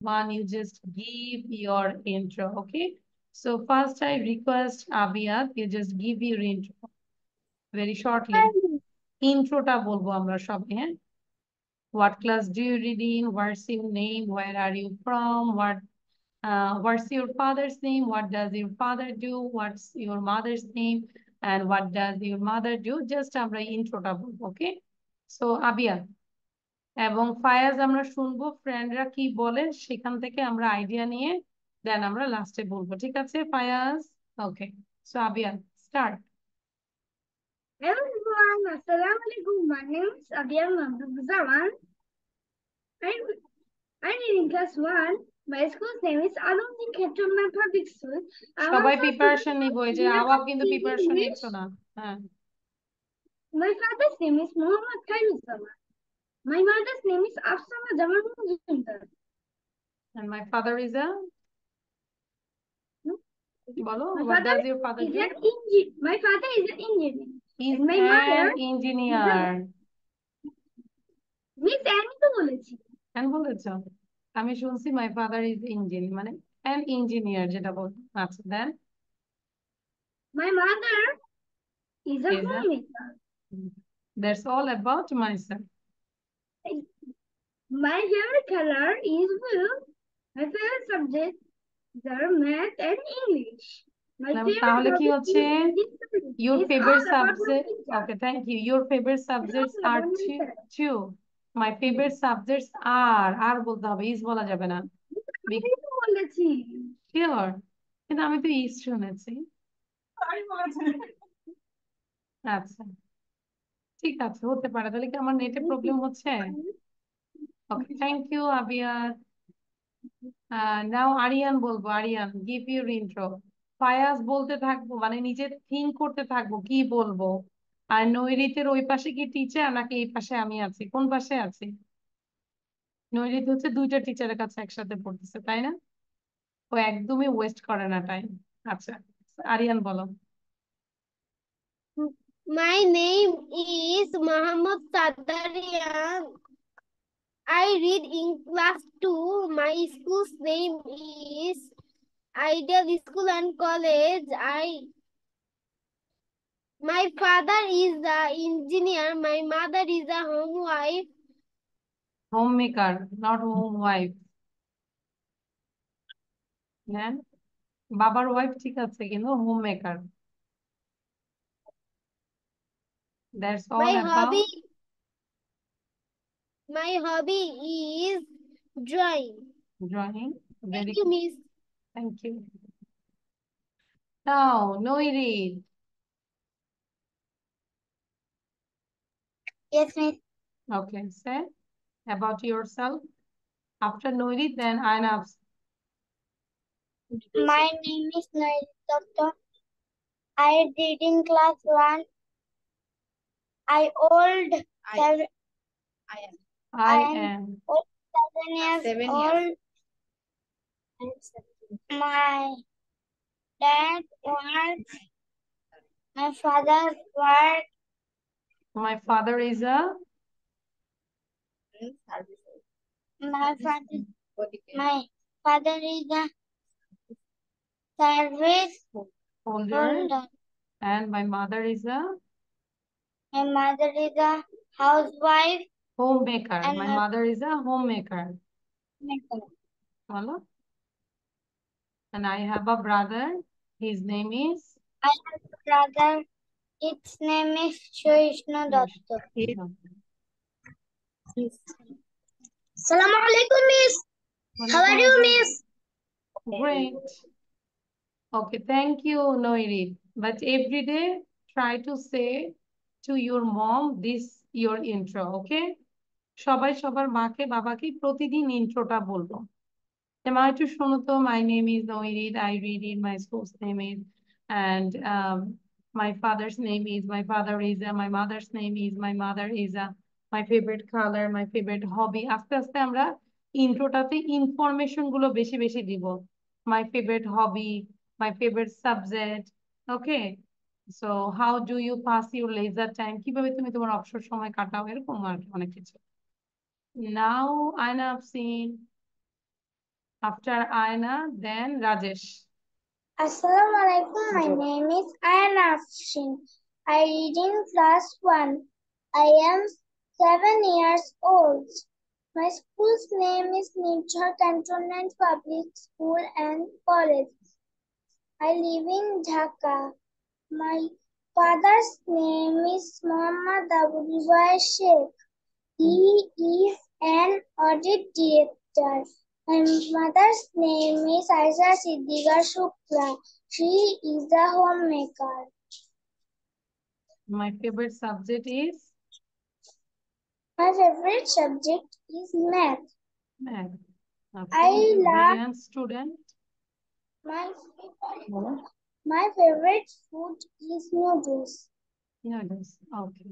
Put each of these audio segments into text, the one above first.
One, you just give your intro, okay? So first I request Abiyat, you just give your intro very shortly. Introটা বলবো আমরা সবাই, হ্যাঁ? What class do you read in? What's your name? Where are you from? What's your father's name? What does your father do? What's your mother's name? And what does your mother do? Just আমরা ইন্ট্রোটা বলবো, ওকে? So Abia এবং ফায়াজ আমরা শুনবো ফ্রেন্ডরা কি বলে, সেখান থেকে আমরা আইডিয়া নিয়ে দেন আমরা লাস্টে বলবো, ঠিক আছে Fayaz? Okay, so Abiya start. Hello everyone, Assalamu alaikum. My name is Abiyar Mahbub Zaman. I'm, I'm in class 1. My school's name is Alumni Khetromna Public School. Our সবাই first প্রিপারেশন নিব, এই যে আওয়াব কিন্তু in প্রিপারেশন English. নিচ্ছ না। হ্যাঁ, My father's name is Muhammad Khairul Zaman. My mother's name is Afsana Zaman Mujumdar. and my father is a, বলো, My what father does your father is do? an engineer. My father is an engineer. Is And my an mother engineer. Miss Annie তো বলেছি। কেন বলেছ? আমি শুনছি my father is engineer, মানে an engineer যেটা বল। আচ্ছা, দেন My mother is a is a, homemaker. that's all about myself. My favorite color is blue. My favorite subjects are math and English. My favorite তাহলে কি hobby হচ্ছে is study. your It's favorite all about my subject? teacher. Okay, thank you. Your favorite It's subjects all are about my two, teacher. two. My favorite subjects আর বলতে হবে, is বলা যাবে না। আমি তো বলেছি। শিওর? কিন্তু আমি তো is শুনেছি। আচ্ছা, ঠিক আছে, হতে পারে। তাহলে কি আমার নেটে প্রবলেম হচ্ছে? Okay, thank you Abiyar. Now Aryan বলবো। Aryan, give your intro. Fayaz বলতে থাকবো, মানে নিজে থিঙ্ক করতে থাকবো কি বলবো। আর নৈরিতের ওই পাশে কি টিচার নাকি এই পাশে আমি আছি? কোন পাশে আছি? নৈরিত হচ্ছে দুইটা টিচারের কাছে একসাথে পড়তেছে, তাই না? ও একদমই ওয়েস্ট করে না টাইম। আচ্ছা, আরিয়ান বলো। My name is Muhammad Sadarian. I read in class 2. My school's name is Ideal School and College. My father is the engineer. My mother is a home wife. Home maker, not home wife. হ্যাঁ, বাবার wife ঠিক আছে, কিন্তু home maker. That's all My about hobby is drawing. Drawing. Thank very you, good, Miss. Thank you. Now Nairit. Yes, Miss. Okay, say about yourself. After Noiri, then Ainab. My name is Nail Doctor. I did in class 1. I old seven. I I am am. old 7 years 7 years. old. My dad works. My father works. My father is a My father. My father is a service holder, holder. and my mother is a My mother is a housewife homemaker. and My my mother is a homemaker. maker. Follow? And I have a brother. His name is I have a brother. Its name is Shoishnu Datta. Assalamu alaikum, Miss. How are you, Miss? Great. Okay, thank you, Noiri. But every day, try to say to your mom this your intro, okay? সবাই সবার মাকে বাবাকে প্রতিদিন ইন্ট্রোটা বলবো। মা একটু শোনো তো, my name is Nairit, I read in my schools name is, and my father's name is, my father is a, my mother's name is, my mother is a, my favorite color, my favorite hobby। আস্তে আস্তে আমরা ইন্ট্রোটাতে information গুলো বেশি বেশি দিব। my favorite hobby, my favorite subject, okay? So how do you pass your leisure time? কিভাবে তুমি তোমার অবসর সময় কাটাও, এরকম আর কি অনেক কিছু। Now Aina Afseen. After Aina, then Rajesh. Assalamualaikum. My name is Ayana Afshin. I read in class 1. I am 7 years old. My school's name is Nidja Cantonment Public School and College. I live in Dhaka. My father's name is Muhammad Abdullah Sheikh. He is an audit director. My mother's name is Aisha Siddiqa Shukla. She is a homemaker. My favorite subject is? My favorite subject is math. Math. Okay. I love Brilliant student. My favorite food is noodles. Noodles. Okay.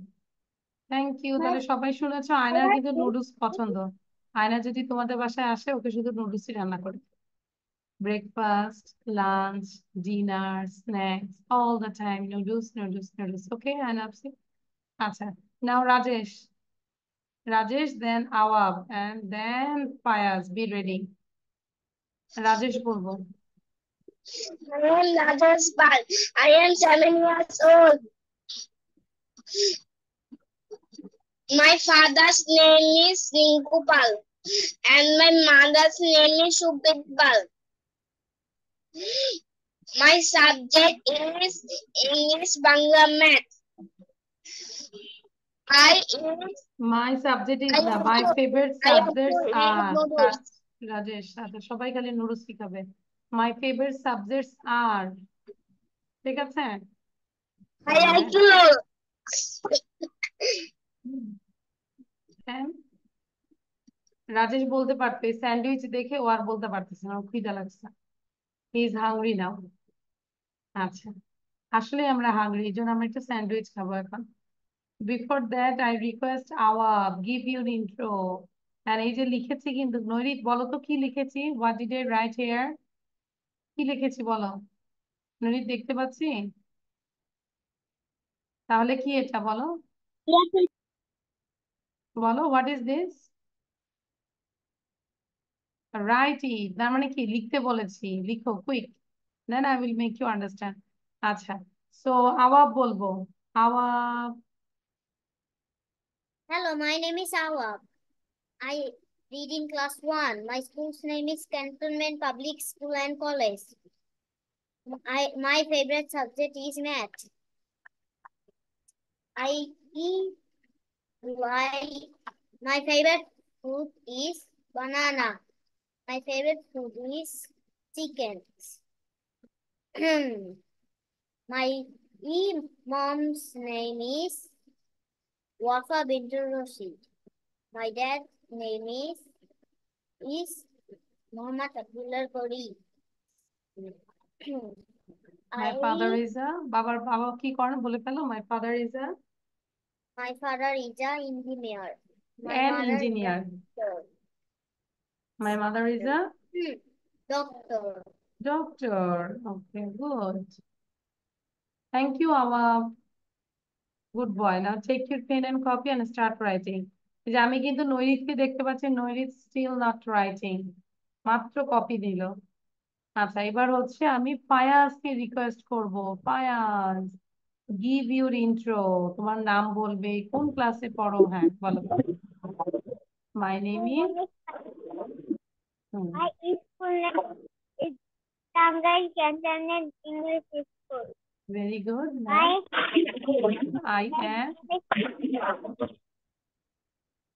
Thank you. My তাহলে সবাই শুনেছো আয়নার favorite কিন্তু food noodles পছন্দ। আয়না যদি তোমাদের বাসায় আসে ওকে শুধু নুডলসই রান্না করে। Breakfast, lunch, dinner, snacks, all the time noodles noodles noodles. Okay আয়না আপসি। আচ্ছা, নাও Rajesh. Rajesh, then Awab, and then Fayaz. Be ready. Rajesh বলবো। My name is Rajesh Pal. I am 7 years old. My father's name is Rinku Pal and my mother's name is Shubhit Pal. My subject is English, Bangla, Math. My subject is my favorite subjects are Rajesh. আচ্ছা সবাই খালি noodles শিখাবে। My favorite subjects are, ঠিক আছে? রাজেশ বলতে পারতো sandwich দেখে ও আর বলতে পারতেছে না, খিদা লাগছে। He is hungry now. আচ্ছা, আসলে আমরা হাংরি, এই জন্য আমরা একটু স্যান্ডউইচ খাবো এখন। Before that I request Awab give your intro. আর এই যে লিখেছি কিন্তু নৈরিত, বলো তো কি লিখেছি? What did I write here? কি লিখেছি বলো? নৈরিত দেখতে পাচ্ছি? তাহলে কি এটা বলো? বলো what is this? Write it, তার মানে কি লিখতে বলেছি, লিখো quick, then I will make you understand. আচ্ছা, সো আওয়াব বলবো। Awab. Hello, my name is Awab. I read in class 1. My school's name is Cantonment Public School and College. My favorite subject is math. My favorite food is banana. My favorite food is chicken. My mom's name is Wafa Bintur Rashid. My dad's name is Muhammad Abdullah Kori. My father is a, বাবা কি করেন বলে ফেলো। My father is a, My father is an engineer. My an mother engineer. My mother is a doctor. doctor. Okay, good. Thank you, Awab. Good boy. Now take your pen and copy and start writing. এই যে আমি কিন্তু নৈরিতকে দেখতে পাচ্ছি, Nairit still not writing, মাত্র copy দিল। আচ্ছা, এবার হচ্ছে আমি ফায়াজকে রিকোয়েস্ট করব। Fayaz, give your intro. তোমার নাম বলবে, কোন ক্লাসে পড়ো? হ্যাঁ বলো। My name is, My school name is Tangai Cantonment English School. very good. I am,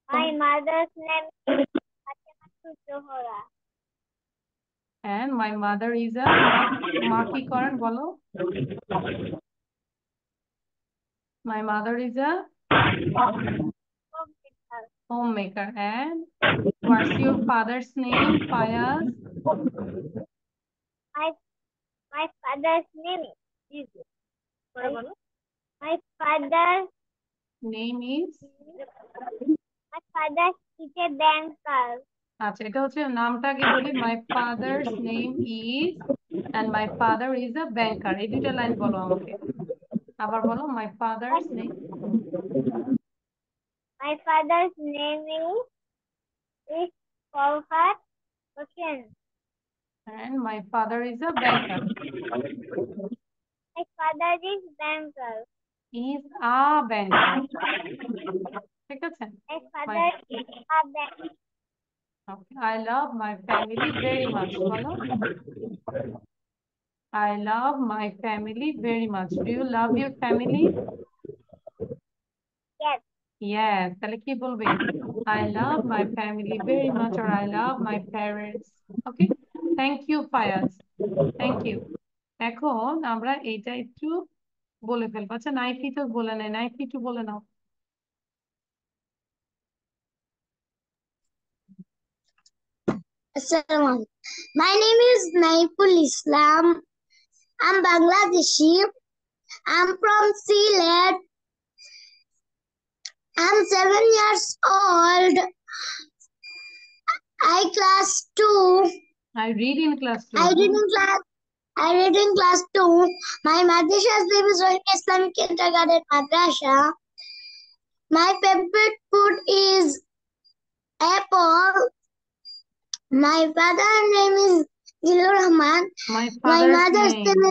My mother's name is Fatima Johora. and my mother is a, মা কি করেন বলো? My mother is a homemaker. And what's your father's name, Fayaz? My father's name is My father's name is, My father is a banker. আচ্ছা এটা হচ্ছে নামটা আগে বলি। My father's name is, and my father is a banker। এই দুইটা line বলো আমাকে, আবার বলো। My father's name, My father's name is Farhat Hussain. And my father is a banker. My father is banker. Is a banker. ঠিক আছে? My father is a banker. Okay. I love my family very much. বলো। I love my family very much. Do you love your family? Yes. Yes. তাহলে কি বলবে? I love my family very much or I love my parents. Okay. Thank you, Fayaz. Thank you. এখন আমরা এইটা একটু বলে ফেলবো। আচ্ছা নাইফি তো বলে নাই, নাইফি একটু বলে নাও। Assalamualaikum. My name is Naiful Islam. I'm Bangladeshi. I'm from Sylhet. I'm 7 years old. I class 2. I read in class 2. I read in class 2. My madrasa's name is Rohini Islamic Kindergarten Madrasa. My favorite food is apple. My father's name is Dilur Rahman. My father's name.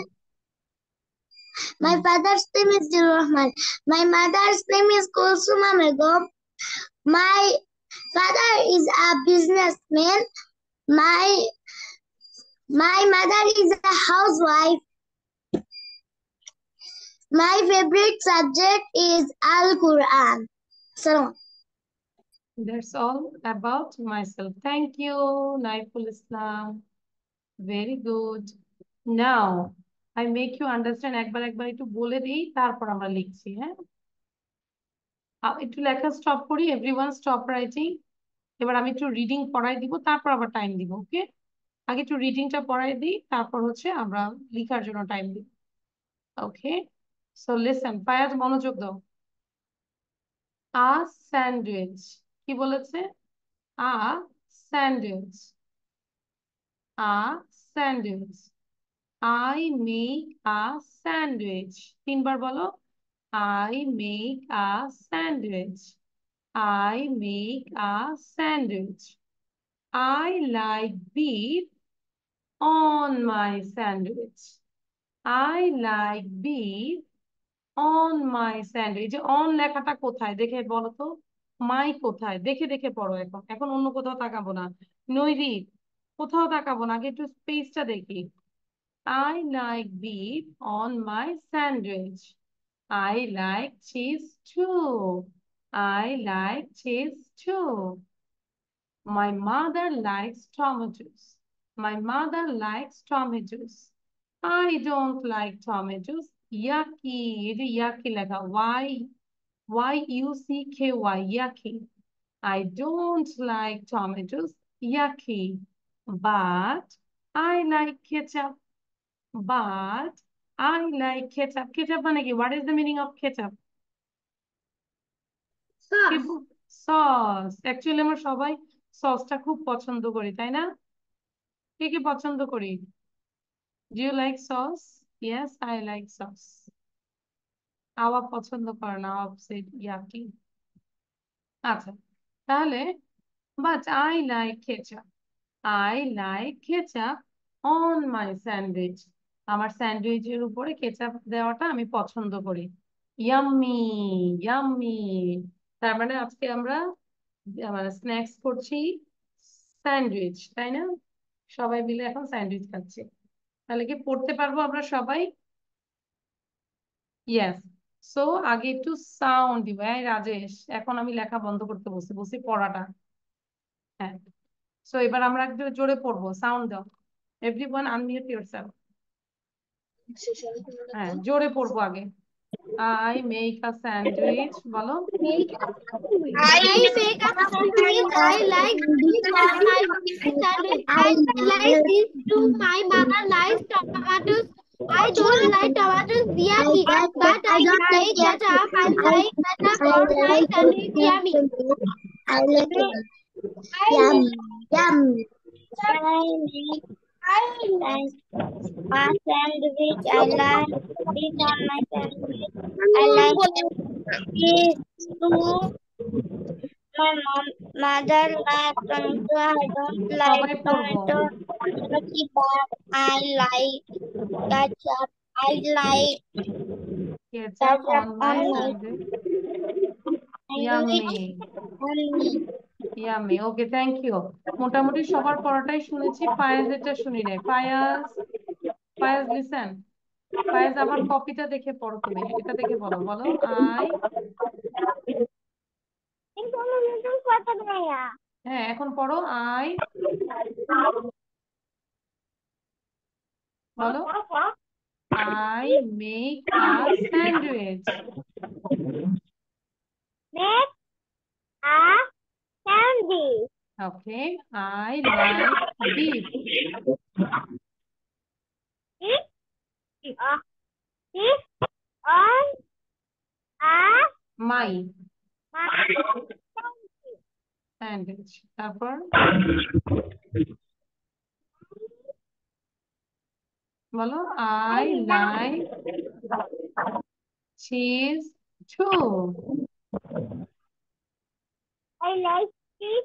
My father's name is Dilur Rahman. My mother's name is Kulsuma Begum. My father is a businessman. My mother is a housewife. My favorite subject is Al-Quran. So, That's all about myself. Thank you, Naiful Islam. Very good. Now, I make you understand একবার একটু বলে দিই, তারপর আমরা লিখছি, হ্যাঁ? একটু লেখা স্টপ করি, এভরিওয়ান স্টপ রাইটিং। এবার আমি একটু রিডিং পড়াই দিব, তারপর আবার টাইম দিব, ওকে? আগে একটু রিডিংটা পড়াই দিই, তারপর হচ্ছে আমরা লিখার জন্য টাইম দিব। ওকে, সো লিসেন, ফায়াজ মনোযোগ দাও। আ স্যান্ডউইচ, কি বলেছে? A sandwich, a sandwich. I make a sandwich. তিনবার বলো। I make a sandwich. I make a sandwich. I like beef on my sandwich. I like beef on my sandwich. on লেখাটা কোথায় দেখে বলো তো? মাই কোথায়? দেখে দেখে পড়ো। এখন এখন অন্য কোথাও তাকাবো না। নৈরিত, কোথাও তাকাবো না, আগে একটু স্পেসটা দেখি। I like beef on my sandwich. I like cheese too. I like cheese too. My mother likes tomatoes. My mother likes tomatoes. I don't like tomatoes. Yucky. এই যে yucky লেখা, Y-U-C-K-Y, yucky. I don't like tomatoes. Yucky. But I like ketchup. But I like ketchup. Ketchup মানে কি? What is the meaning of ketchup? Sauce. Actually আমরা সবাই সসটা খুব পছন্দ করি, তাই না? কে কে পছন্দ করি? Do you like sauce? Yes, I like sauce. আওয়া পছন্দ করে না, অপসিট ইয়াকি। আচ্ছা, তাহলে but I like ketchup. I like ketchup on my sandwich. আমার স্যান্ডউইচের উপরে কেচাপ দেওয়াটা আমি পছন্দ করি। Yummy, yummy. তার মানে আজকে আমরা মানে স্ন্যাক্স করছি স্যান্ডউইচ, তাই না? সবাই মিলে এখন স্যান্ডউইচ খাচ্ছি। তাহলে কি পড়তে পারবো আমরা সবাই? ইয়েস। সো আগে একটু সাউন্ড দিব। রাজেশ, এখন আমি লেখা বন্ধ করতে বসে বসে পড়াটা। হ্যাঁ, সো এবার আমরা একটু জোরে পড়বো। সাউন্ড দাও। Everyone unmute yourself. হ্যাঁ, জোরে পড়বো আগে। I make a sandwich, বলো। I make a sandwich. I like this on my sandwich. I like this too. My mother likes tomatoes. I don't like tomatoes. Yucky. But I like ketchup. I like ketchup on my sandwich. Yummy. I like it. Yum. Yum. I like my sandwich. I like this on my sandwich. I like this too. My Mother like tomato. I don't like সবাই পড়বো। tomato. But I like ketchup. I like Ketchup ketchup on on my my sandwich. sandwich Yummy. only. Yummy, okay, thank you. মোটামুটি সবার পড়াটাই শুনেছি, ফায়াজেরটা শুনি নাই। Fayaz, Fayaz listen. Fayaz আবার কপিটা দেখে পড়ো, তুমি এটা দেখে পড়ো, বলো আই। হ্যাঁ, এখন পড়ো আই, বলো I make a sandwich. Make a sandwich. Okay, I like beef. Eat this on a my sandwich. Sandwich. তারপর বলো I like cheese too. I like this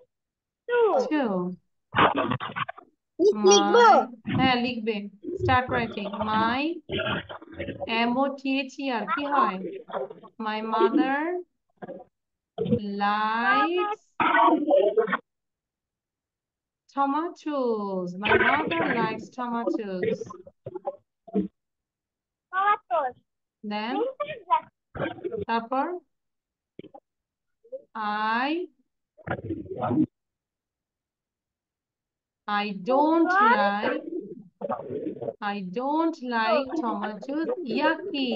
too. Too লিখবো? মাই, হ্যাঁ লিখবে। Start writing. মাই, MOTHER কি হয়? My mother likes tomatoes. My mother likes tomatoes. Then তারপর I don't like tomatoes. Yucky.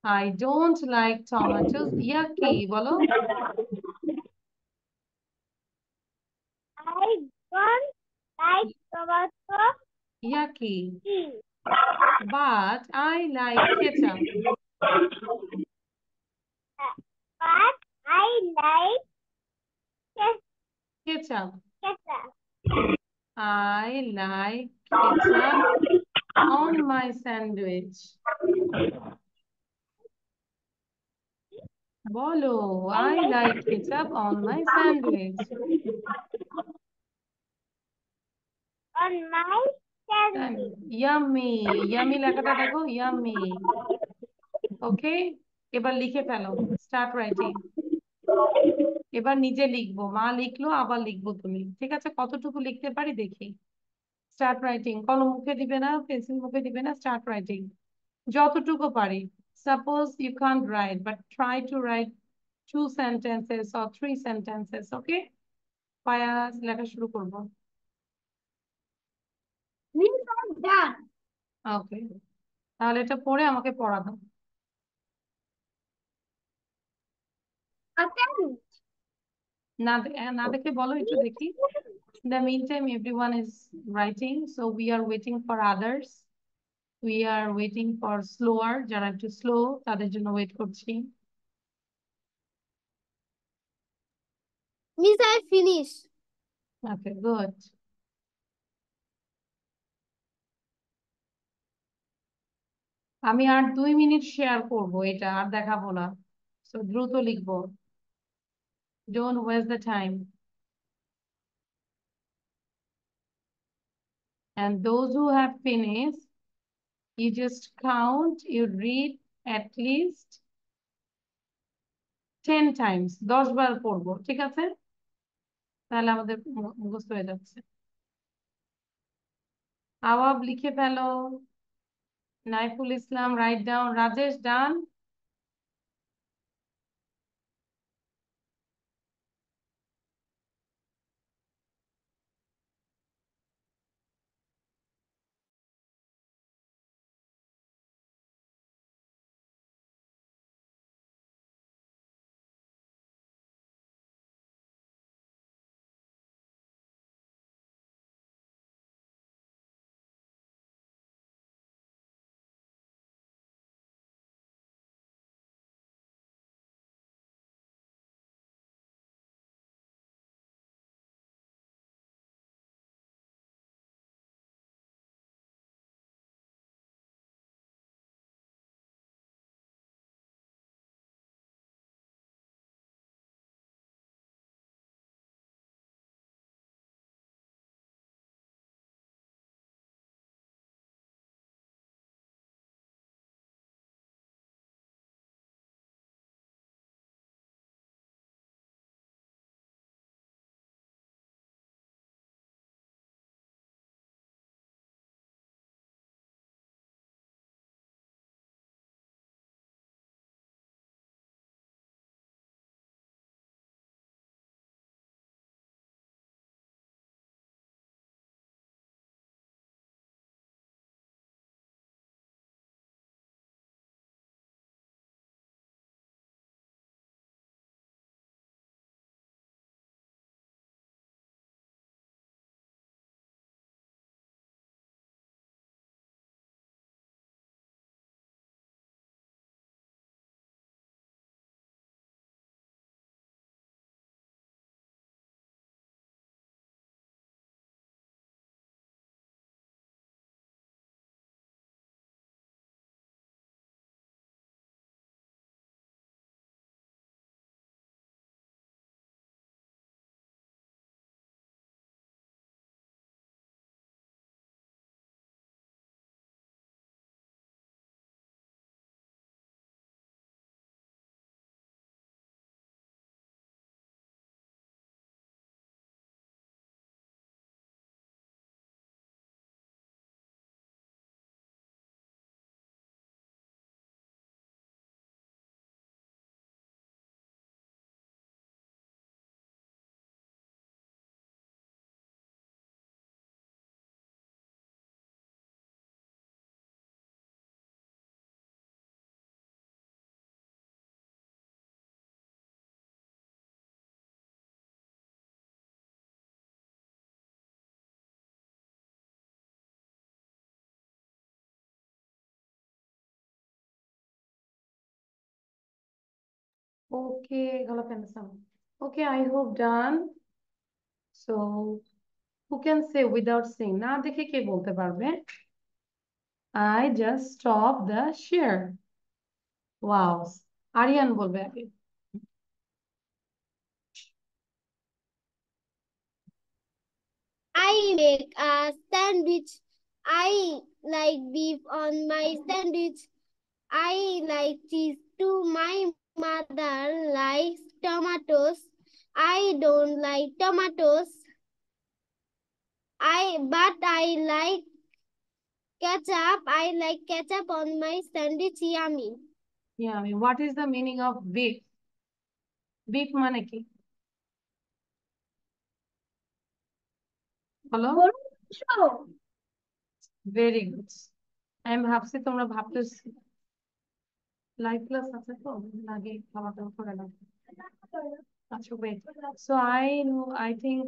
I don't like tomatoes. Yucky. বলো I don't like tomato. yucky. But I like ketchup. But I like Ketchup. ketchup. I like ketchup on my sandwich. বলো I like ketchup on my sandwich. On my sandwich. Yummy, yummy লেখাটা দেখো, yummy. ওকে, এবার লিখে ফেলো, start writing. এবার নিজে লিখবো, মা লিখলো আবার লিখবো তুমি, ঠিক আছে? কতটুকু লিখতে পারি দেখি। স্টার্ট রাইটিং, কলম মুখে দিবে না, পেন্সিল মুখে দিবে না, স্টার্ট রাইটিং যতটুকু পারি। Suppose you can't write, but try to write 2 sentences or 3 sentences. Okay, Payas লেখা শুরু করবো। ওকে, তাহলে এটা পড়ে আমাকে পড়াবো। না দেখে বলো, একটু দেখি। In the meantime, everyone is writing, so we are waiting for others. We are waiting for slower, যারা একটু স্লো তাদের জন্য ওয়েট করছি। Miss, I finished. Okay, good. আমি আর 2 মিনিট শেয়ার করব, এটা আর দেখাবো না, so দ্রুত লিখবো। Don't waste the time. And those who have finished, you just count, you read at least 10 times, 10 বার পড়বো, ঠিক আছে? তাহলে আমাদের মুখস্থ হয়ে যাচ্ছে। আওয়াব লিখে ফেলো। নাইফুল ইসলাম write down. Rajesh done. Okay, kalau pensam. Okay, I hope done. So, who can say without saying? না দেখে কে বলতে পারবে? I just stop the share. Wow. Aryan বলবে আগে। I make a sandwich. I like beef on my sandwich. I like cheese too. My mother likes tomatoes. I don't like tomatoes. But I like ketchup. I like ketchup on my sandwich. Yummy. Yummy. What is the meaning of beef? Beef মানে কি? বলো। Very good. আমি ভাবছি তোমরা ভাবতেছি live class আছে তো আগে খাওয়া দাওয়া করে না। আচ্ছা ওয়েট। সো আই থিঙ্ক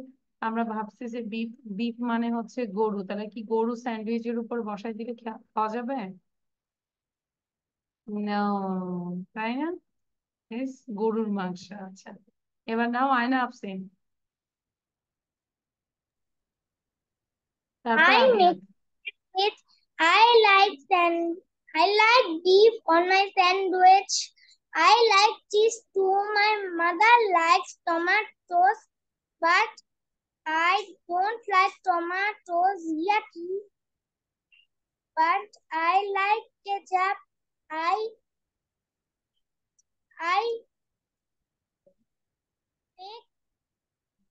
আমরা ভাবছি যে বিফ বিফ মানে হচ্ছে গরু, তাহলে কি গরু স্যান্ডউইচের উপর বসাই দিলে খাওয়া যাবে? না, তাই না? Yes, গরুর মাংস। আচ্ছা, এবার নাও আয়না আপসেন, তারপর I আবিয়াদ। make it. I like beef on my sandwich. I like cheese too. My mother likes tomatoes, but I don't like tomatoes. Yucky. But I like ketchup. I make I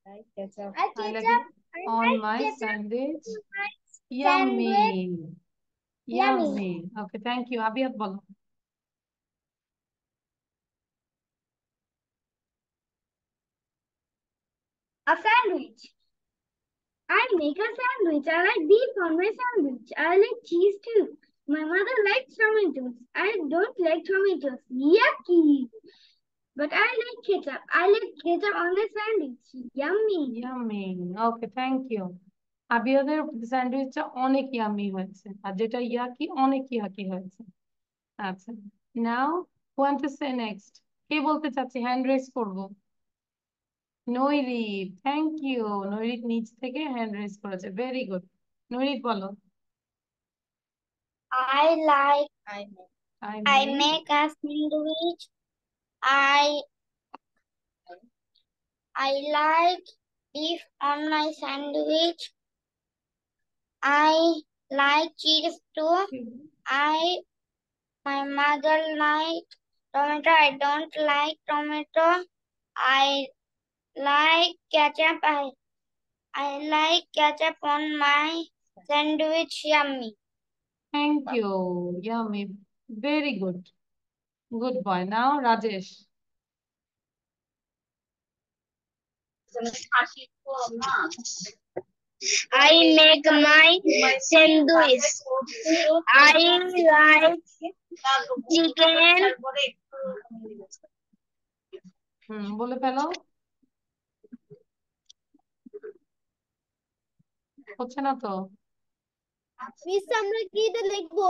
like it on my ketchup sandwich. on my Yummy. sandwich. Yummy. Yummy. Okay, thank you. আবিয়াদ বলো। A sandwich. I make a sandwich. I like beef on my sandwich. I like cheese too. My mother likes tomatoes. I don't like tomatoes. Yucky. But I like ketchup. I like ketchup on my sandwich. Yummy. Yummy. Okay, thank you. আবিয়াদের স্যান্ডউইচটা অনেক yummy হয়েছে, আর যেটা yaki অনেক yaki হয়েছে। আচ্ছা, নাও want to say next. কে বলতে চাচ্ছি? হ্যান্ড রেজ করবো। Nairit, thank you. নৈরিত নিচ থেকে হ্যান্ড রেজ করেছে, ভেরি গুড। নৈরিত বলো। I like. I I make make a sandwich. I like beef on my sandwich. I like cheese too. My mother likes tomato. I don't like tomato. I like ketchup. I like ketchup on my sandwich. Yummy. Thank you. Yummy, very good. Good boy. Now Rajesh. I make my sandwich. I like chicken. বলে ফেলো। হচ্ছে না তো? Miss আমরা কি এটা লিখবো?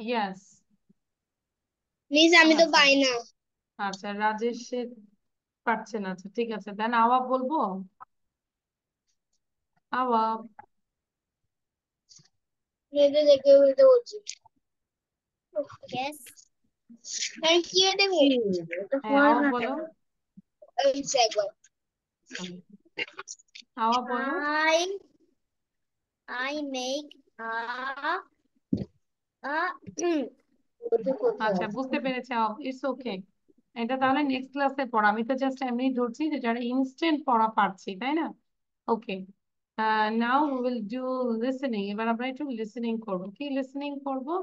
Yes. Miss আমি তো আচ্ছা পাই না। আচ্ছা, রাজেশের পারছে না। আচ্ছা ঠিক আছে, দেন আওয়াব বলবো। আওয়াব। এটা দেখে বলতে বলছি। Yes. Thank you. হ্যাঁ, আওয়াব বলো। আওয়াব বলো। I make আচ্ছা, বুঝতে পেরেছি আওয়াব, ইটস ওকে। এটা তাহলে নেক্সট ক্লাসে পড়া, আমি তো জাস্ট এমনি ধরছি যে যারা ইনস্ট্যান্ট পড়া পারছি, তাই না? ওকে, নাও উইল ডু লিসেনিং। এবার আমরা একটু লিসেনিং করবো। কি লিসেনিং করবো?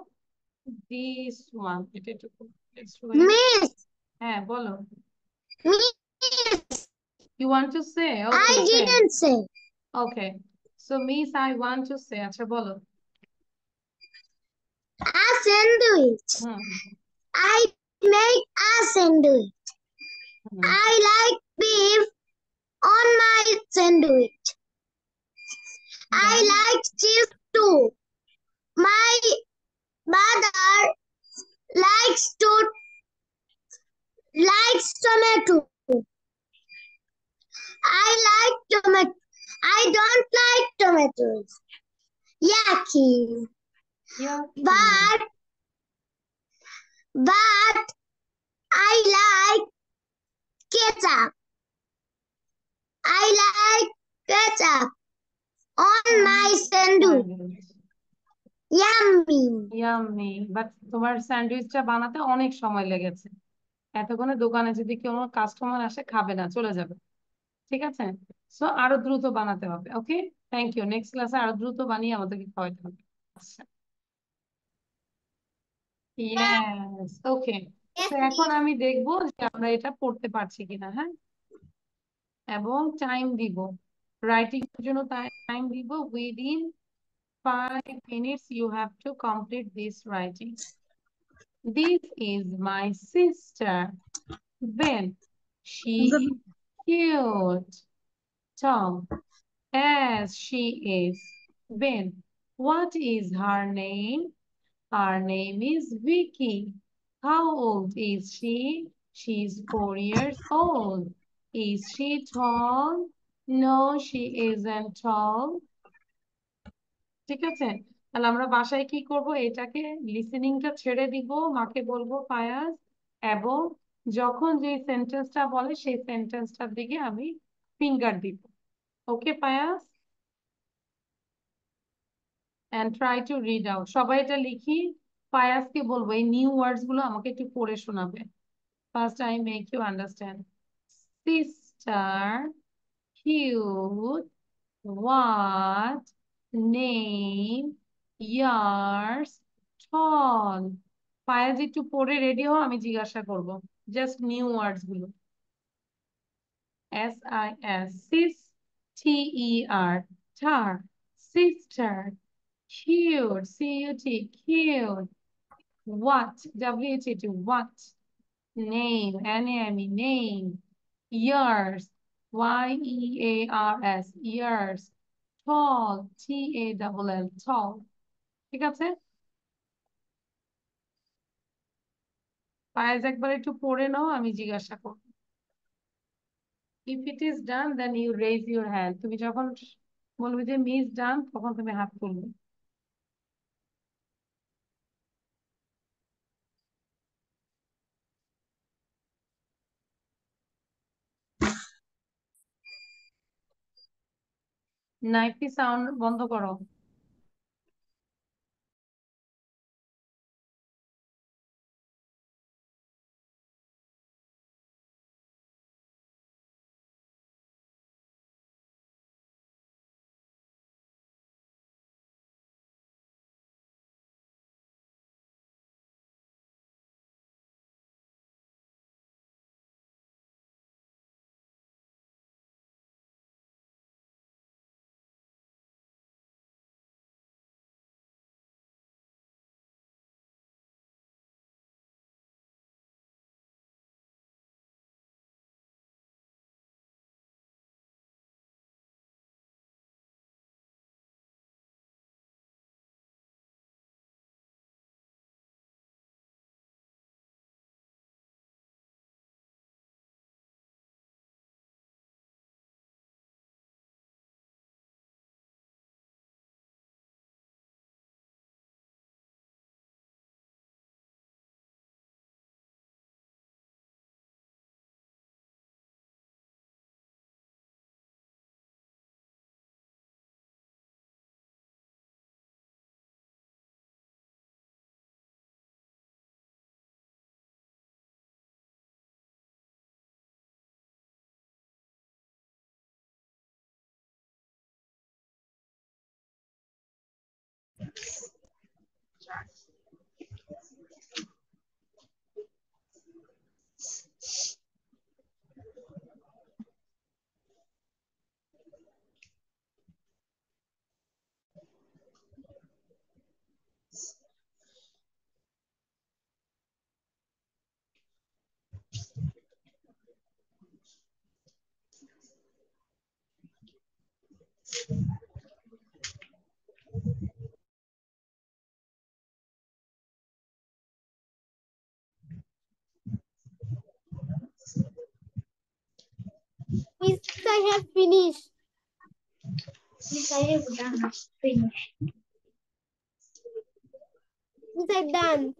দিস ওয়ান, এটা একটু Miss, হ্যাঁ বলো। Miss, You want to say? I Okay, say. didn't say. Okay. So, Miss, I want to say. আচ্ছা বলো। A sandwich. Hmm I make a sandwich. Hmm I like beef on my sandwich. I then like cheese too. My mother likes to likes tomato. I like tomato. I don't like tomatoes. Yucky. Yucky. But I like ketchup. I like ketchup on my sandwich. Sandwich. Yummy. Yummy, but তোমার স্যান্ডউইচটা বানাতে অনেক সময় লেগেছে। এতক্ষণে দোকানে যদি কোনো customer আসে খাবে না, চলে যাবে। ঠিক আছে, সো আরো দ্রুত বানাতে হবে। ওকে, থ্যাংক ইউ। নেক্সট ক্লাসে আরো দ্রুত বানিয়ে আমাদেরকে খাওয়াতে হবে। আচ্ছা, ইয়েস, ওকে। তো এখন আমি দেখবো যে আমরা এটা পড়তে পারছি কিনা, হ্যাঁ, এবং টাইম দিব। রাইটিং এর জন্য টাইম দিব। Within 5 minutes you have to complete this writing. This is my sister. Ben. She is cute. Tom. As she is. Ben. What is her name? Her name is Vicky. How old is she? She's 4 years old. Is she tall? No, she isn't tall. ঠিক আছে, তাহলে আমরা বাসায় কি করব, এটাকে লিসেনিংটা ছেড়ে দিব, মাকে বলবো পায়াস, এবং যখন যে সেন্টেন্সটা বলে সেই সেন্টেন্সটার দিকে আমি ফিঙ্গার দিব। Okay Payas, and try to read out. সবাই এটা লিখি, পায়াসকে বলবো এই নিউ ওয়ার্ডস গুলো আমাকে একটু পড়ে শোনাবে। First I make you understand. Sister, cute, what, name, years, tall। Payel একটু পড়ে রেডি হও, আমি জিজ্ঞাসা করব জাস্ট নিউ ওয়ার্ডস গুলো। SIS, sis, TER, tar, sister, cute, CUT, cute, what, WHAT, what, name, NAME, name, years, YEARS, years, tall, TALL, tall। ঠিক আছে, পায়েস একবার একটু পড়ে নাও, আমি জিজ্ঞাসা করবো। If it is done then you raise your hand. তুমি যখন বলবে যে মিস ডান, তখন তুমি হাত তুলবে। নাইফি, সাউন্ড বন্ধ করো। Miss, I have finished. Miss, I have done. Finished. Miss, I've done.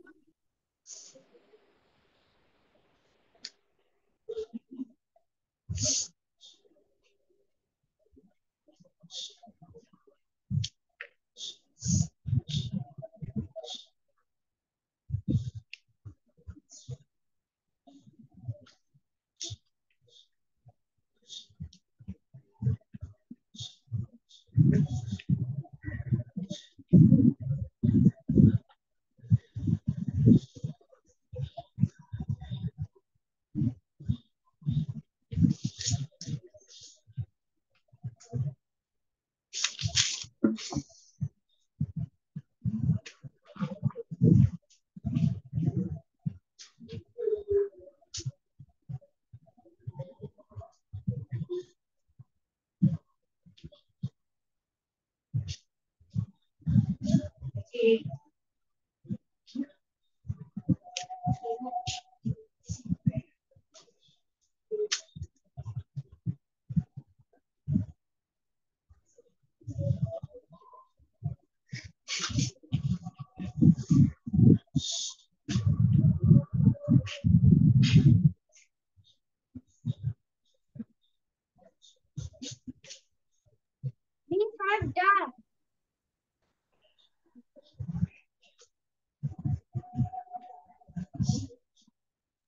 Miss, I've done.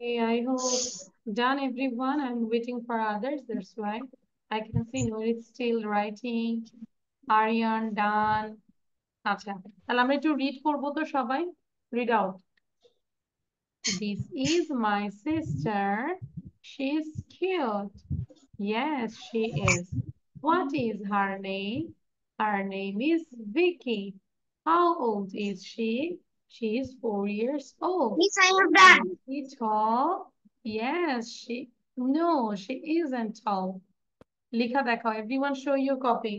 Okay, I hope done everyone. I'm waiting for others. That's why I can see Norit still writing. Aryan done. আচ্ছা তাহলে আমরা একটু read করবো তো সবাই read out This is my sister. She's cute. Yes, she is. What is her name? Her name is Vicky. How old is she? She is 4 years old. Miss, I have done. Is she tall? Yes, no, she isn't tall. লিখা দেখাও. Everyone show your copy.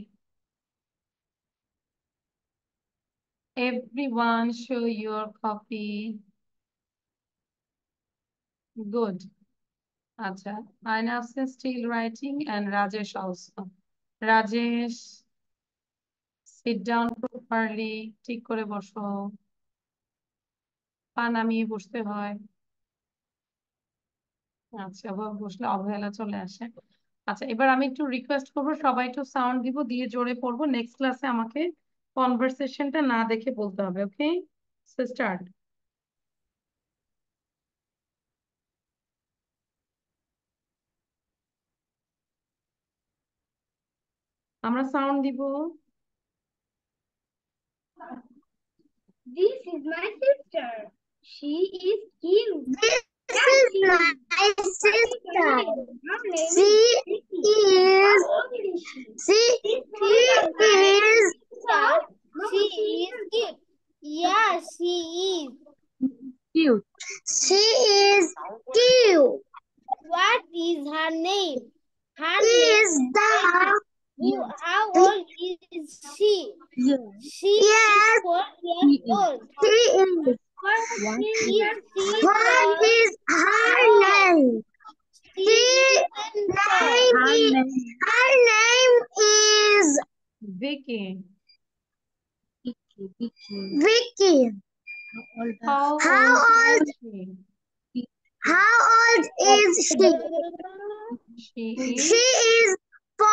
Everyone show your copy. Good. আচ্ছা. Aina's still writing and Rajesh also. Rajesh, sit down properly. ঠিক করে বসো। পা নামিয়ে বসতে হয়। আচ্ছা, বসলে অবহেলা চলে আসে। আচ্ছা, এবার আমি একটু রিকোয়েস্ট করবো সবাই একটু সাউন্ড দিব, দিয়ে জোরে পড়বো। নেক্সট ক্লাসে আমাকে কনভারসেশনটা না দেখে বলতে হবে, ওকে? So start. আমরা সাউন্ড দিব। This is my sister. She is cute. This is my sister. She is. She is cute. Yes, she is. Cute. She is cute. What is her name? Her name is how old is she? She is 4 years old. She is. What is her name? Her name is Vicky. Vicky. How old is she? How old is she? She She is is 4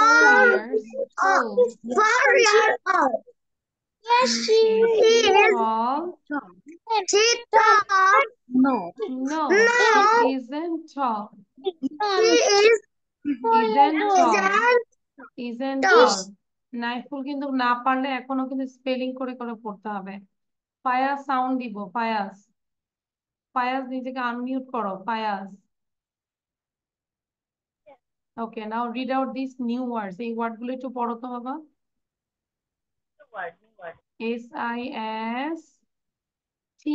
years old. 4 years old. Yes, she Is she is. tall? She tall. No, No. she isn't tall. She is. Isn't tall. Isn't tall. Tall. Naiful কিন্তু না পারলে এখনো কিন্তু spelling করে করে পড়তে হবে। Fayaz sound দিব। ফায়াজ, ফায়াজ নিজেকে আনমিউট করো। Fayaz. Okay, now read out this new words. এই ওয়ার্ড গুলো একটু পড়ো তো বাবা।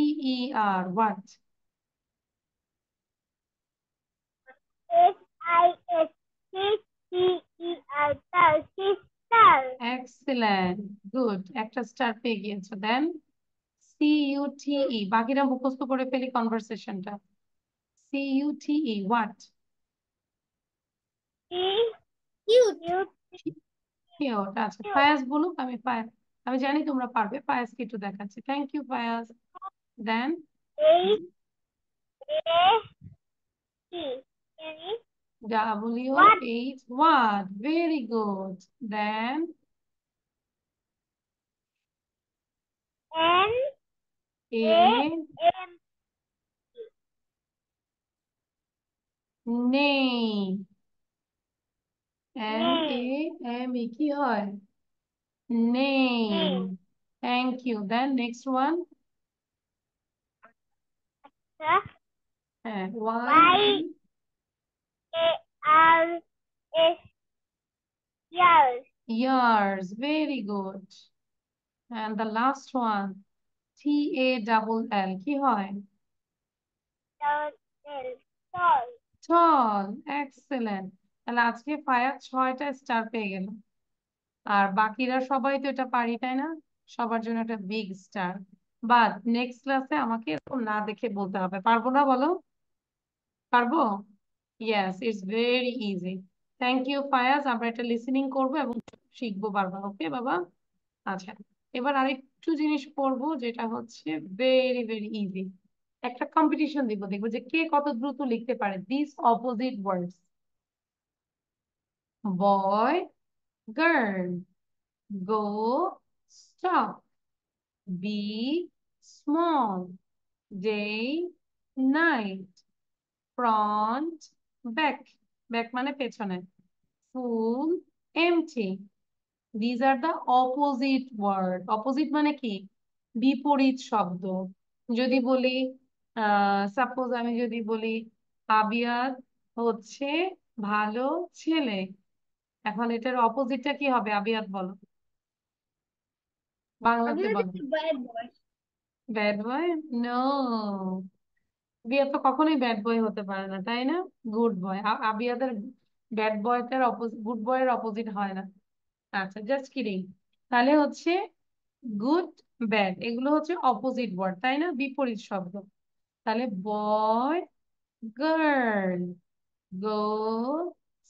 SISTER. What? SISTER. Sister. Excellent. Good. একটা স্টার পেয়ে গিয়েছো। দেন CUTE। বাকিরা মুখস্থ করে ফেলি কনভারসেশনটা। CUTE. What? Cute. কিউট। আচ্ছা, ফায়াজ বলুক। আমি জানি তোমরা পারবে। ফায়াজকে একটু দেখাচ্ছি। Thank you Fayaz. Then what? Very good. Then a নেই। কি হয়? নেই। Thank you. Then next one. হ্যাঁ, years. Very good. And the last one, TALL কি হয়? tall. Excellent. তাহলে আজকে ফায়াজ 6টা স্টার পেয়ে গেল। আর বাকিরা সবাই তো এটা পারি, তাই না? সবার জন্য একটা বিগ স্টার। বাট নেক্সট ক্লাসে আমাকে এরকম না দেখে বলতে হবে। পারবো না বলো? পারবো? Yes, it's very easy. Thank you Fayaz. আমরা এটা লিসেনিং করবো এবং শিখবো বারবার। ওকে বাবা? আচ্ছা, এবার আরেকটু জিনিস পড়বো, যেটা হচ্ছে ভেরি ভেরি ইজি। একটা কম্পিটিশন দিব, দেখবো যে কে কত দ্রুত লিখতে পারে this opposite words. Boy, girl, go, stop, big, small, day, night, front, back. Back মানে পেছনে। Full, empty. These are the opposite word. Opposite মানে কি? বিপরীত শব্দ। যদি বলি, সাপোজ আমি যদি বলি আবিয়াদ হচ্ছে ভালো ছেলে, এখন এটার অপোজিটটা কি হবে? আবিয়াদ বলো, বাংলাতে বলো। Bad boy. Bad boy? No, Abiyad তো কখনোই ব্যাড বয় হতে পারে না, তাই না? Good boy. আবিয়াদের ব্যাড বয়টার অপোজিট, গুড বয়ের অপোজিট হয় না। আচ্ছা, জাস্ট কিডিং। তাহলে হচ্ছে গুড, ব্যাড এগুলো হচ্ছে অপোজিট ওয়ার্ড, তাই না? বিপরীত শব্দ। তাহলে boy, girl, go,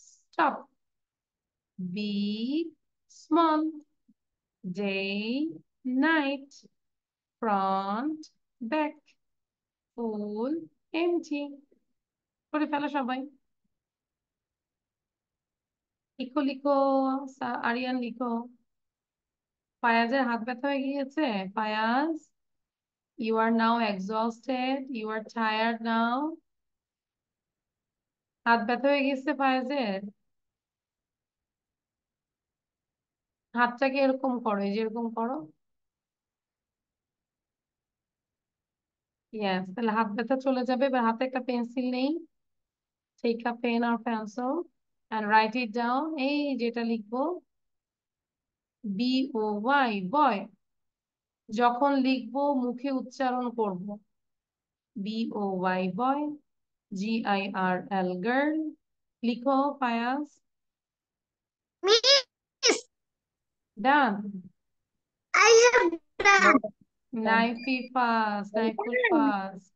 stop, big, small, day, night, front, back, full, empty. করে ফেলো সবাই। লিখো লিখো। আরিয়ান লিখো। ফায়াজের হাত ব্যথা হয়ে গিয়েছে। Fayaz, you are now exhausted, you are tired now. হাত ব্যথা হয়ে গেছে ফায়েজের। হাতটাকে এরকম করো, এই যে এরকম করো। ইয়েস, তাহলে হাত ব্যথা চলে যাবে। এবার হাতে একটা পেন্সিল নেই। Take a pen or pencil and write it down. এই যেটা লিখবো, বি ও ওয়াই, বয়। যখন লিখবো মুখে উচ্চারণ করব। B O Y, boy. GIRL, girl. লিখো Fayaz. Miss, done. I have done. Naiful first.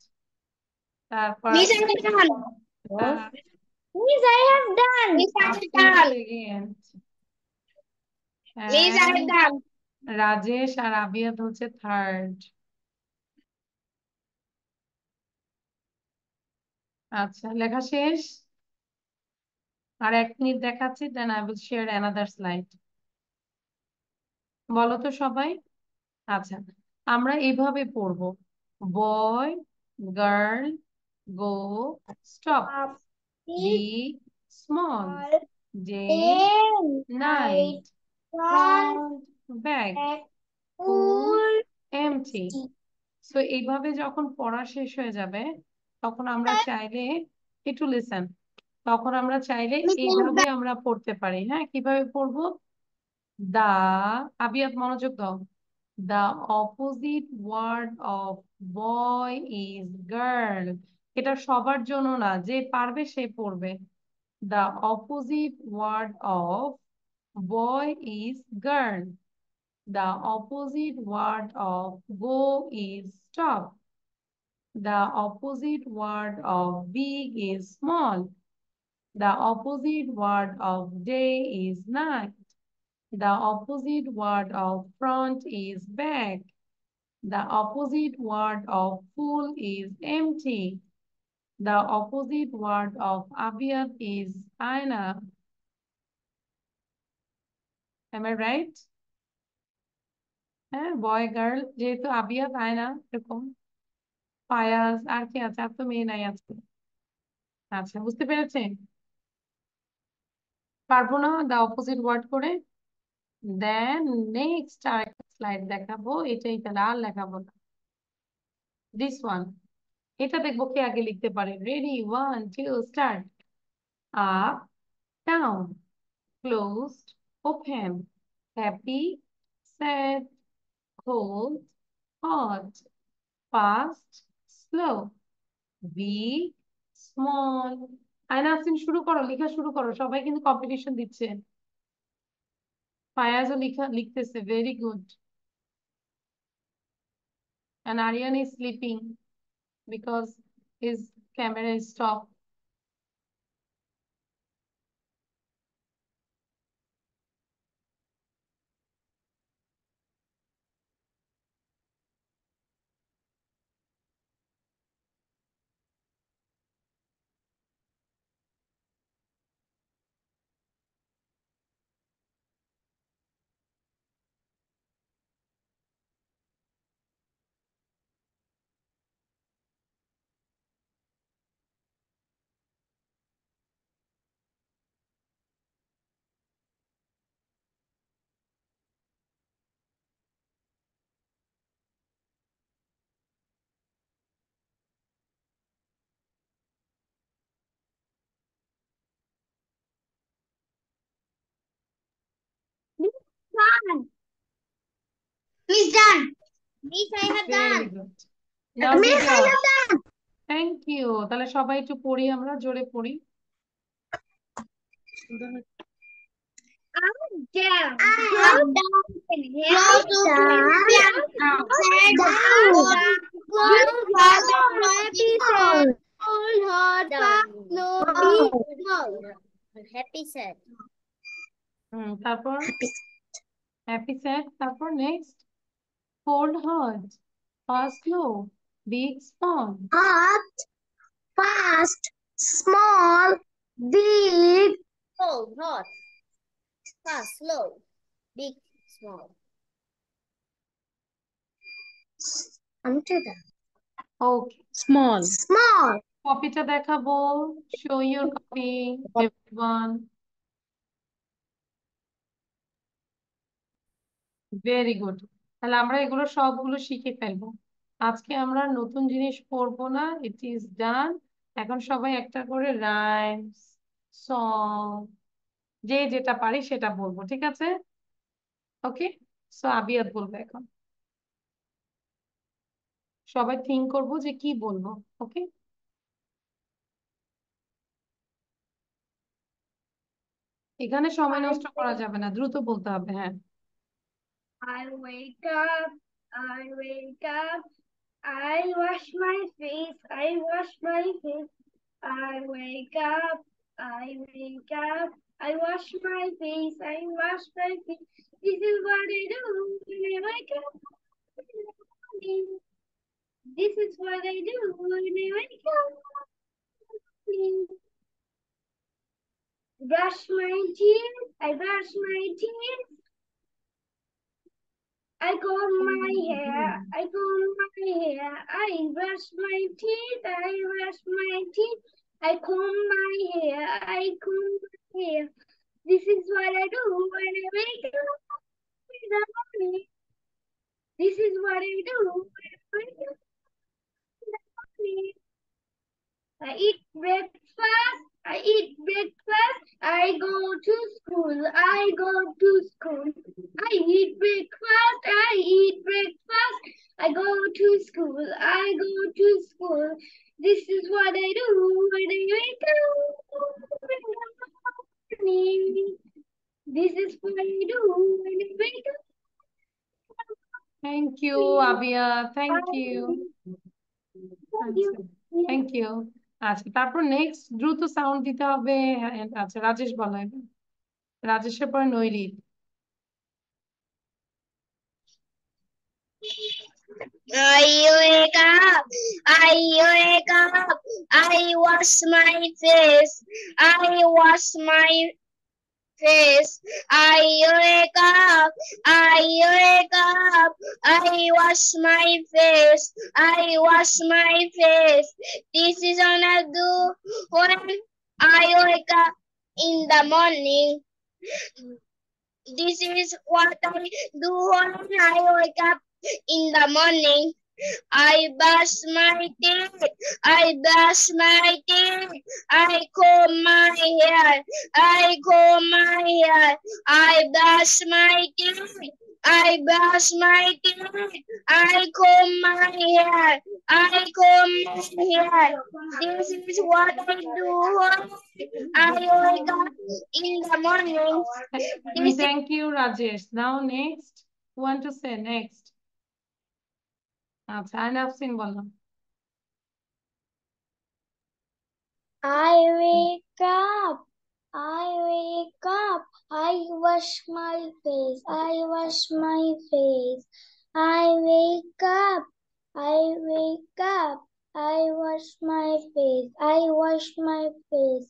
তারপর Miss, I have done. আহ, Miss, I have done. Miss, I have Afif done. Second, Miss, I have done. Rajesh আর আবিয়াদ হচ্ছে থার্ড। আচ্ছা, লেখা শেষ। আর 1 মিনিট দেখাচ্ছি, then I will share another slide. বলো তো সবাই। আচ্ছা, আমরা এইভাবে পড়বো, boy, girl, go, stop, big, small, All day, day, night, night, front, front, back, back, ফুল, full, এমটি। empty. সো এইভাবে যখন পড়া শেষ হয়ে যাবে, তখন আমরা চাইলে, একটু লিসেন, তখন আমরা চাইলে Miss, I have এইভাবে done. আমরা পড়তে পারি। হ্যাঁ, কিভাবে পড়বো? দা, আবিয়াত মনোযোগ দাও। The opposite word of boy is girl. এটা সবার জন্য না, যে পারবে সে পড়বে। The opposite word of boy is girl. The opposite word of go is stop. The opposite word of big is small. The opposite word of day is night. The opposite word of front is back. The opposite word of full is empty. The opposite word of Abiyat is Aina. Am I right? হ্যাঁ, boy girl যেহেতু আবিয়াত আয়না এরকম ফায়াজ আর কি আছে, আর তো মেয়ে নাই আজকে। আচ্ছা, বুঝতে পেরেছেন? পারবো না দা অপোজিট ওয়ার্ড করে? দেন নেক্সট আরেকটা স্লাইড দেখাবো, এটাই তাহলে আর লেখাবো না। দিস ওয়ান, এটা দেখবো কে আগে লিখতে পারে। Ready, 1 2 start. Up, down, closed, open, happy, sad, cold, hot, fast, slow, big, small. আয়না আসিন, শুরু করো, লেখা শুরু করো, সবাই কিন্তু কম্পিটিশন দিচ্ছে। ফায়াজও লিখতেছে, very good. And Aryan is sleeping because his camera is stopped. Done. He's done. Miss, I have Very done. good. Now Miss, read I out. have done. Thank you. তাহলে সবাই একটু পড়ি, আমরা জোরে পড়ি। I'm down. I'm down. Happy sad. তারপর happy sad, তারপর next cold hot, fast slow, big small, Hot, fast, small, big. Cold, hot, fast, slow, big, small. ওকে। Small. Small. কপিটা দেখাবো, show your copy everyone. Very good. তাহলে আমরা এগুলো সবগুলো শিখে ফেলবো। আজকে আমরা নতুন জিনিস পড়বো না, ইট ইজ ডান। এখন সবাই একটা করে রাইমস, সং, যে যেটা পারি সেটা বলবো, ঠিক আছে? ওকে, সো আবিয়াত বলবো এখন। সবাই থিঙ্ক করবো যে কি বলবো। ওকে, এখানে সময় নষ্ট করা যাবে না, দ্রুত বলতে হবে। হ্যাঁ, I wake up, I wake up, I wash my face, I wash my face. I wake up, I wake up, I wash my face, I wash my face. This is what I do when I wake up in the morning. This is what I do when I wake up in the morning. Brush my teeth, I brush my teeth. I comb my hair, I comb my hair, I brush my teeth, I brush my teeth, I comb my hair, I comb my hair. This is what I do when I wake up in the morning. This is what I do when I wake up in the morning. I eat breakfast, I eat breakfast, I go to school, I go to school. I eat breakfast, I eat breakfast, I go to school, I go to school. This is what I do when I wake up in the morning. This is what I do when I wake up. Thank you Abiya, thank you. Thank you. Thank you. আচ্ছা, তারপর next দ্রুত sound দিতে হবে। আচ্ছা, রাজেশ বলো এবার। রাজেশের পরে Nairit. I wake up, I wake up, I wash my face, I wash my face. I wake up, I wake up, I wash my face, I wash my face. This is what I do when I wake up in the morning. This is what I do when I wake up in the morning. I brush my teeth. I brush my teeth. I comb my hair. I comb my hair. I brush my teeth. I brush my teeth. I comb my hair. I comb my hair. This is what I do when I wake up in the morning. This Thank you, Rajesh. Now next, who want to say next? আচ্ছা, আইনাফসিন বলো। I wake up, I wake up, I wash my face, I wash my face. I wake up, I wake up, I wash my face, I wash my face.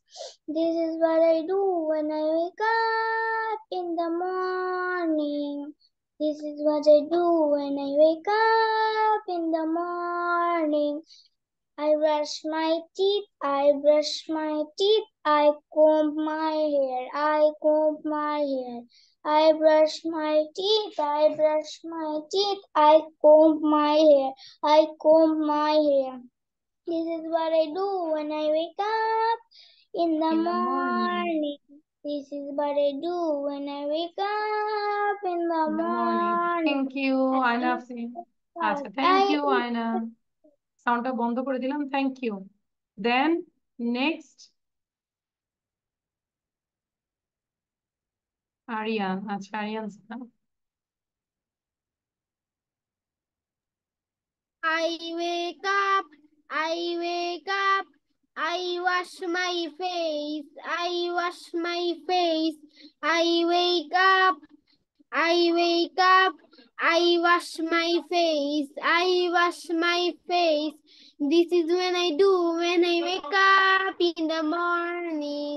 This is what I do when I wake up in the morning. This is what I do when I wake up in the morning. I brush my teeth, I brush my teeth, I comb my hair, I comb my hair. I brush my teeth, I brush my teeth, I comb my hair, I comb my hair. This is what I do when I wake up in the morning. This is what I do when I wake up in the morning. Thank you, আইনাফসিন। আচ্ছা, thank you আয়না। সাউন্ডটা বন্ধ করে দিলাম। Thank you. Then next Aryan. আচ্ছা, Aryan sir. I wake up, I wake up, I wash my face, I wash my face. I wake up, I wake up, I wash my face, I wash my face. This is when I do when I wake up in the morning.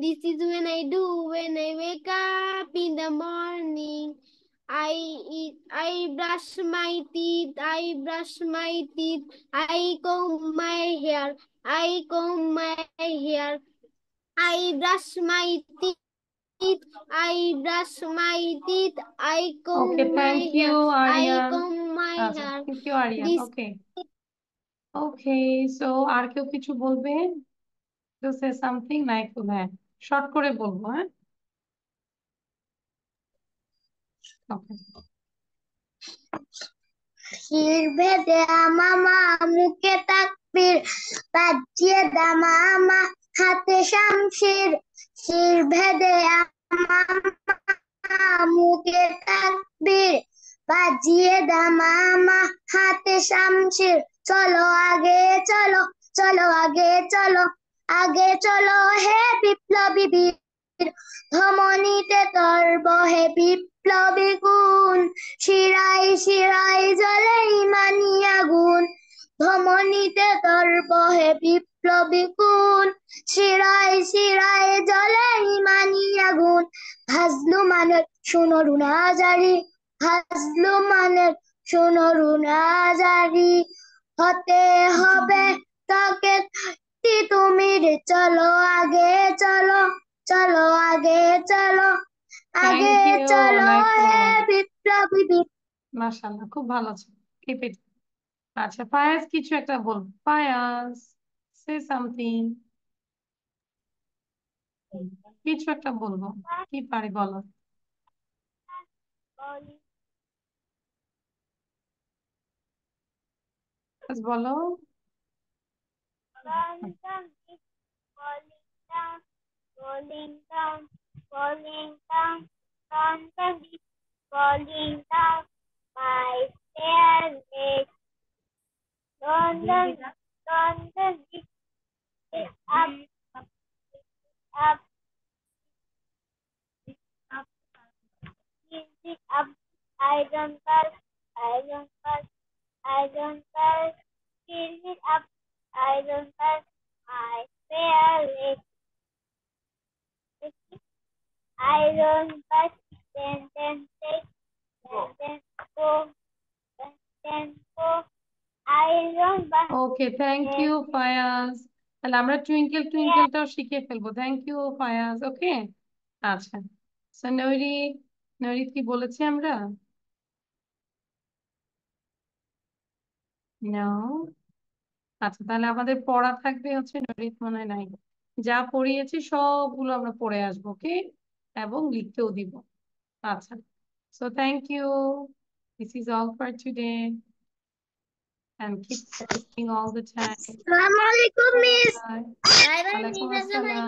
This is when I do when I wake up in the morning. I brush my teeth, I brush my teeth, I comb my hair, I comb my hair. I brush my teeth, I brush my teeth, I comb Okay, my thank you, hair, I Aryan. comb my আচ্ছা, hair. thank you, Aryan. This Okay. Okay, so আর কেউ কিছু বলবে? To say something like হ্যাঁ, short করে বলবো। হ্যাঁ, ওকে। ভেদে মামা মুখে তাকবীর বাজিয়ে দামামা হাতে শামশির শির ভেদে মামা মুখে তাকবীর বাজিয়ে দামামা হাতে শামশির চলো আগে চলো চলো আগে চলো আগে চলো হে বিপ্লবী বীর ধমনীতে তোর বহে বিপ্লবী গুণ শিরায় শিরায় জ্বলে ইমানি আগুন ধমনীতে তোর বহে বিপ্লবী গুণ শিরায় শিরায় জ্বলে ইমানি আগুন হাজলু মানের শোনো রুনাজারি হাজলু মানের শোনো রুনাজারি হতে হবে তাকে তুমি চলো আগে চলো চলো আগে চলো আগে থ্যাংক ইউ চলো নাইফুল। হে বিপ্লবী মাশাআল্লাহ, খুব ভালো ছিল। Keep it. আচ্ছা, ফায়াজ কিছু একটা বলবো। Fayaz, say something. কিছু একটা বলবো, কি পারি বলো। Just বলো। falling down, falling down, from the beach, falling down, my stairway, on the beach, up, up, up, easy up, iron bus, iron bus, iron bus, easy up, iron bus, I wear it, iron bus, then take, then go, then go, iron bus. Okay, thank you Fayaz. তাহলে আমরা twinkle টুইঙ্কেলটাও শিখে ফেলবো। Thank you Fayaz. ওকে, আচ্ছা। So Nairit, Nairit কি বলেছি আমরা? No. আচ্ছা, তাহলে আমাদের পড়া থাকবে হচ্ছে, নৈরিত মনে হয় নাই, যা পড়িয়েছি সবগুলো আমরা পড়ে আসবো। ওকে, এবং লিখতেও দিব। আচ্ছা, so thank you, this is all for today, and keep practicing all the time. Assalamualaikum, Miss. Bye. Bye bye, ওয়ালাইকুম Miss. আসসালাম।